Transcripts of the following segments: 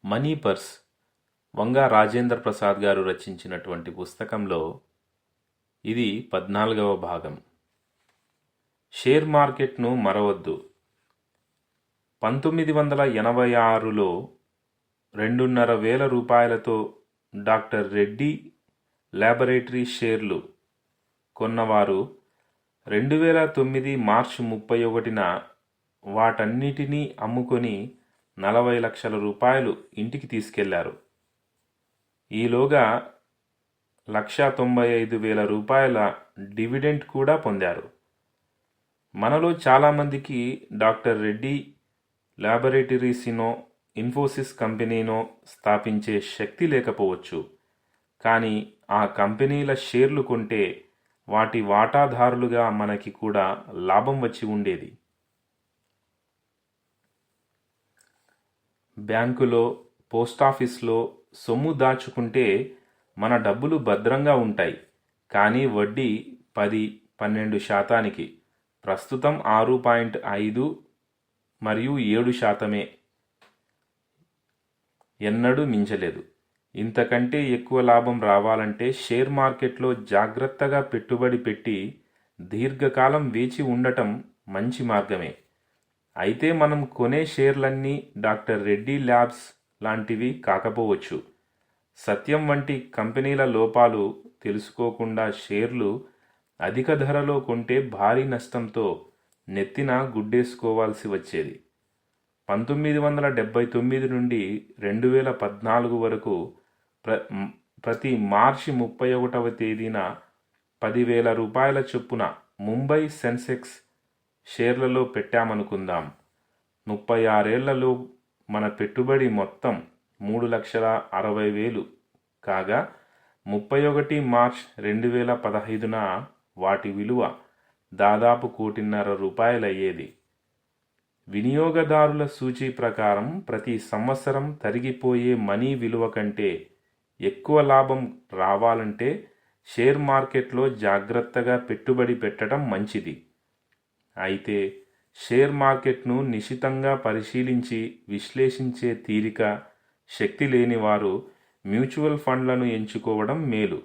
Money purse Vanga Rajendra Prasad గారు రచించినటువంటి పుస్తకంలో ఇది 14వ భాగం. షేర్ మార్కెట్ను మరవద్దు. 1986లో 2,500 రూపాయలతో డాక్టర్ రెడ్డి ల్యాబొరేటరీ షేర్లు కొన్నవారు 2009 మార్చి 31న వాటన్నిటినీ అమ్ముకొని 40 లక్షల రూపాయలు ఇంటికి తీసుకెళ్లారు. ఈలోగా 1,95,000 రూపాయల డివిడెండ్ కూడా పొందారు. మనలో చాలామందికి డాక్టర్ రెడ్డి ల్యాబొరేటరీస్నో ఇన్ఫోసిస్ కంపెనీనో స్థాపించే శక్తి లేకపోవచ్చు. కానీ ఆ కంపెనీల షేర్లు కొంటే వాటి వాటాదారులుగా మనకి కూడా లాభం వచ్చి ఉండేది. బ్యాంకులో, పోస్టాఫీస్లో సొమ్ము దాచుకుంటే మన డబ్బులు భద్రంగా ఉంటాయి. కానీ వడ్డీ 10-12%. ప్రస్తుతం 6.5 మరియు 7%. ఎన్నడూ మించలేదు. ఇంతకంటే ఎక్కువ లాభం రావాలంటే షేర్ మార్కెట్లో జాగ్రత్తగా పెట్టుబడి పెట్టి దీర్ఘకాలం వేచి ఉండటం మంచి మార్గమే. అయితే మనం కొనే షేర్లన్నీ డాక్టర్ రెడ్డి ల్యాబ్స్ లాంటివి కాకపోవచ్చు. సత్యం వంటి కంపెనీల లోపాలు తెలుసుకోకుండా షేర్లు అధిక ధరలో కొంటే భారీ నష్టంతో నెత్తిన గుడ్డేసుకోవాల్సి వచ్చేది. 1979 నుండి 2014 వరకు ప్రతి మార్చి 31వ తేదీన 10,000 రూపాయల చొప్పున ముంబై సెన్సెక్స్ షేర్లలో పెట్టామనుకుందాం. 36 ఏళ్లలో మన పెట్టుబడి మొత్తం 3,60,000 కాగా 31 మార్చ్ 2015న వాటి విలువ దాదాపు 1,50,00,000 రూపాయలయ్యేది. వినియోగదారుల సూచీ ప్రకారం ప్రతి సంవత్సరం తరిగిపోయే మనీ విలువ కంటే ఎక్కువ లాభం రావాలంటే షేర్ మార్కెట్లో జాగ్రత్తగా పెట్టుబడి పెట్టడం మంచిది. అయితే షేర్ మార్కెట్ను నిశితంగా పరిశీలించి విశ్లేషించే తీరిక, శక్తి లేని వారు మ్యూచువల్ ఫండ్లను ఎంచుకోవడం మేలు.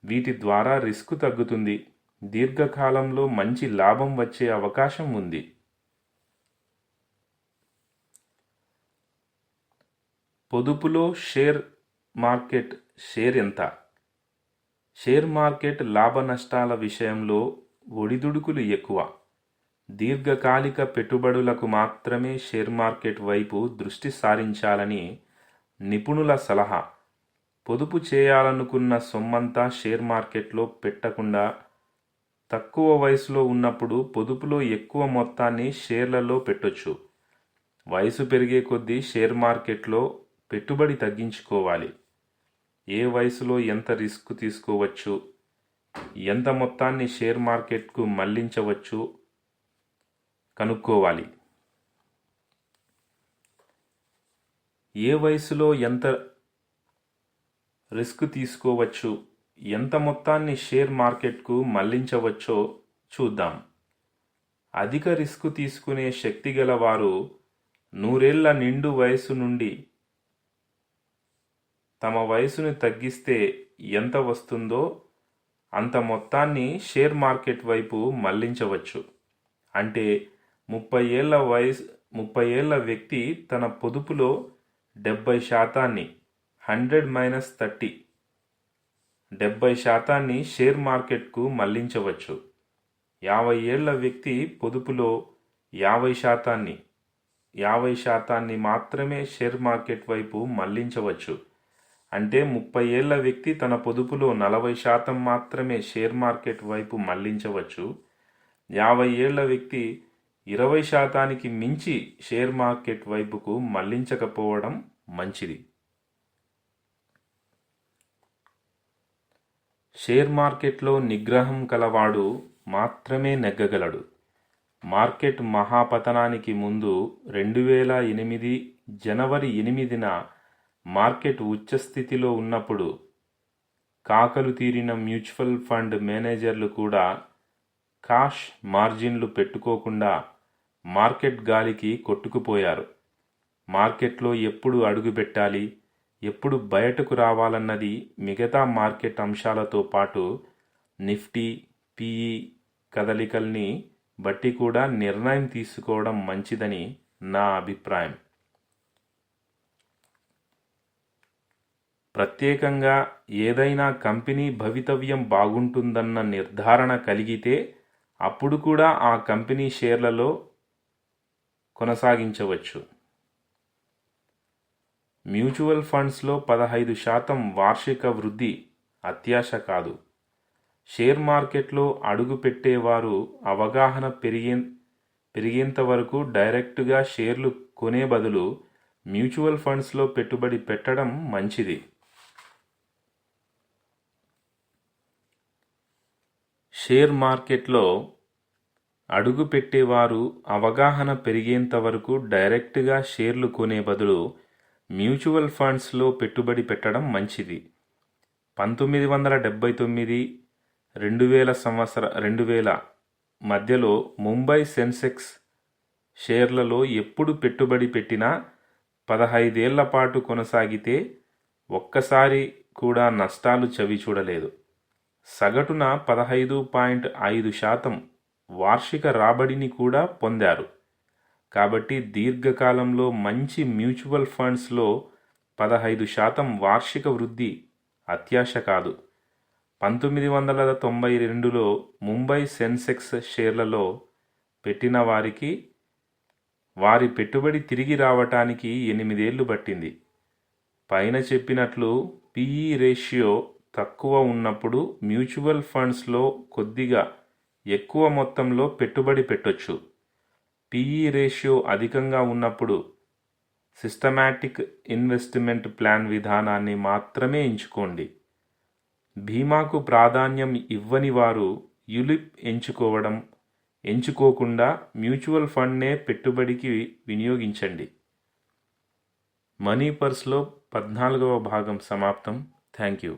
వీటి ద్వారా రిస్క్ తగ్గుతుంది. దీర్ఘకాలంలో మంచి లాభం వచ్చే అవకాశం ఉంది. పొదుపులో షేర్ మార్కెట్ షేర్ ఎంత? షేర్ మార్కెట్ లాభ నష్టాల విషయంలో ఒడిదుడుకులు ఎక్కువ. దీర్ఘకాలిక పెట్టుబడులకు మాత్రమే షేర్ మార్కెట్ వైపు దృష్టి సారించాలని నిపుణుల సలహా. పొదుపు చేయాలనుకున్న సొమ్మంతా షేర్ మార్కెట్లో పెట్టకుండా తక్కువ వయసులో ఉన్నప్పుడు పొదుపులో ఎక్కువ మొత్తాన్ని షేర్లలో పెట్టొచ్చు. వయసు పెరిగే కొద్దీ షేర్ మార్కెట్లో పెట్టుబడి తగ్గించుకోవాలి. ఏ వయసులో ఎంత రిస్క్ తీసుకోవచ్చు, ఎంత మొత్తాన్ని షేర్ మార్కెట్కు మళ్లించవచ్చు కనుక్కోవాలి. ఏ వయసులో ఎంత రిస్క్ తీసుకోవచ్చు, ఎంత మొత్తాన్ని షేర్ మార్కెట్కు మళ్లించవచ్చో చూద్దాం. అధిక రిస్క్ తీసుకునే శక్తి గల వారు 100 ఏళ్ల నిండు వయసు నుండి తమ వయసును తగ్గిస్తే ఎంత వస్తుందో అంత మొత్తాన్ని షేర్ మార్కెట్ వైపు మళ్లించవచ్చు. అంటే 30 ఏళ్ల వ్యక్తి తన పొదుపులో 70% 100-30 70% షేర్ మార్కెట్కు మళ్లించవచ్చు. 50 ఏళ్ల వ్యక్తి పొదుపులో 50% మాత్రమే షేర్ మార్కెట్ వైపు మళ్లించవచ్చు. అంటే 30 ఏళ్ల వ్యక్తి తన పొదుపులో 40% మాత్రమే షేర్ మార్కెట్ వైపు మళ్లించవచ్చు. 50 ఏళ్ల వ్యక్తి 20%కి మించి షేర్ మార్కెట్ వైపుకు మళ్లించకపోవడం మంచిది. షేర్ మార్కెట్లో నిగ్రహం కలవాడు మాత్రమే నెగ్గగలడు. మార్కెట్ మహాపతనానికి ముందు 2008 జనవరి 8న మార్కెట్ ఉచ్చస్థితిలో ఉన్నప్పుడు కాకలు తీరిన మ్యూచువల్ ఫండ్ మేనేజర్లు కూడా కాష్ మార్జిన్లు పెట్టుకోకుండా మార్కెట్ గాలికి కొట్టుకుపోయారు. మార్కెట్లో ఎప్పుడు అడుగుపెట్టాలి, ఎప్పుడు బయటకు రావాలన్నది మిగతా మార్కెట్ అంశాలతో పాటు నిఫ్టీ, పిఈ కదలికల్ని బట్టి కూడా నిర్ణయం తీసుకోవడం మంచిదని నా అభిప్రాయం. ప్రత్యేకంగా ఏదైనా కంపెనీ భవితవ్యం బాగుంటుందన్న నిర్ధారణ కలిగితే అప్పుడు కూడా ఆ కంపెనీ షేర్లలో కొనసాగించవచ్చు. మ్యూచువల్ ఫండ్స్లో 15% వార్షిక వృద్ధి అత్యాశ కాదు. షేర్ మార్కెట్లో అడుగు పెట్టేవారు అవగాహన పెరిగేంత వరకు డైరెక్టుగా షేర్లు కొనే బదులు మ్యూచువల్ ఫండ్స్లో పెట్టుబడి పెట్టడం మంచిది. షేర్ మార్కెట్లో అడుగు పెట్టేవారు అవగాహన పెరిగేంత వరకు డైరెక్టుగా షేర్లు కొనే బదులు మ్యూచువల్ ఫండ్స్లో పెట్టుబడి పెట్టడం మంచిది. 1979 2000 మధ్యలో ముంబై సెన్సెక్స్ షేర్లలో ఎప్పుడు పెట్టుబడి పెట్టినా 15 ఏళ్ల పాటు కొనసాగితే ఒక్కసారి కూడా నష్టాలు చవి చూడలేదు. సగటున 15.5% వార్షిక రాబడిని కూడా పొందారు. కాబట్టి దీర్ఘకాలంలో మంచి మ్యూచువల్ ఫండ్స్లో 15% వార్షిక వృద్ధి అత్యాశ కాదు. 1992లో ముంబై సెన్సెక్స్ షేర్లలో పెట్టిన వారికి వారి పెట్టుబడి తిరిగి రావటానికి 8 ఏళ్లు పట్టింది. పైన చెప్పినట్లు పిఈ రేషియో తక్కువ ఉన్నప్పుడు మ్యూచువల్ ఫండ్స్లో కొద్దిగా ఎక్కువ మొత్తంలో పెట్టుబడి పెట్టొచ్చు. పిఈ రేషియో అధికంగా ఉన్నప్పుడు సిస్టమాటిక్ ఇన్వెస్ట్మెంట్ ప్లాన్ విధానాన్ని మాత్రమే ఎంచుకోండి. బీమాకు ప్రాధాన్యం ఇవ్వని వారు యులిప్ ఎంచుకోకుండా మ్యూచువల్ ఫండ్నే పెట్టుబడికి వినియోగించండి. మనీ పర్స్లో 14వ భాగం సమాప్తం. Thank you.